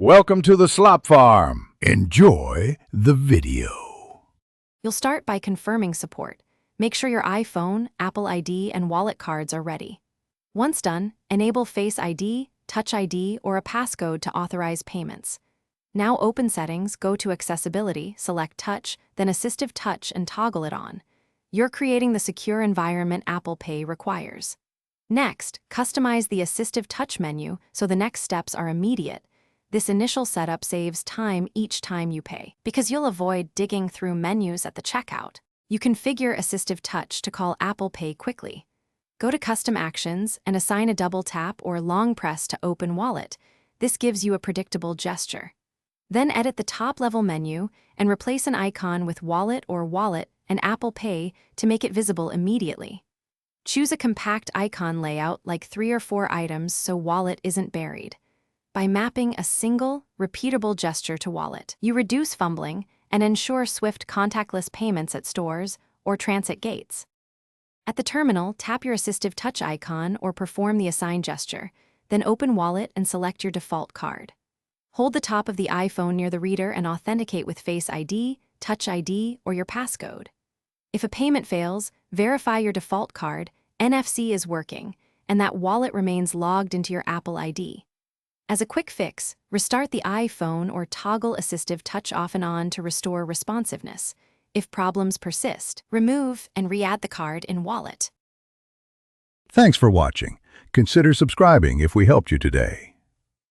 Welcome to the Slop Farm. Enjoy the video. You'll start by confirming support. Make sure your iPhone, Apple ID, and wallet cards are ready. Once done, enable Face ID, Touch ID, or a passcode to authorize payments. Now open Settings, go to Accessibility, select Touch, then Assistive Touch and toggle it on. You're creating the secure environment Apple Pay requires. Next, customize the Assistive Touch menu so the next steps are immediate. This initial setup saves time each time you pay, because you'll avoid digging through menus at the checkout. You configure Assistive Touch to call Apple Pay quickly. Go to Custom Actions and assign a double tap or long press to open Wallet. This gives you a predictable gesture. Then edit the top-level menu and replace an icon with Wallet or Wallet and Apple Pay to make it visible immediately. Choose a compact icon layout like 3 or 4 items so Wallet isn't buried. By mapping a single, repeatable gesture to Wallet, you reduce fumbling and ensure swift contactless payments at stores or transit gates. At the terminal, tap your Assistive Touch icon or perform the assigned gesture, then open Wallet and select your default card. Hold the top of the iPhone near the reader and authenticate with Face ID, Touch ID, or your passcode. If a payment fails, verify your default card, NFC is working, and that Wallet remains logged into your Apple ID. As a quick fix, restart the iPhone or toggle Assistive Touch off and on to restore responsiveness. If problems persist, remove and re-add the card in Wallet. Thanks for watching. Consider subscribing if we helped you today.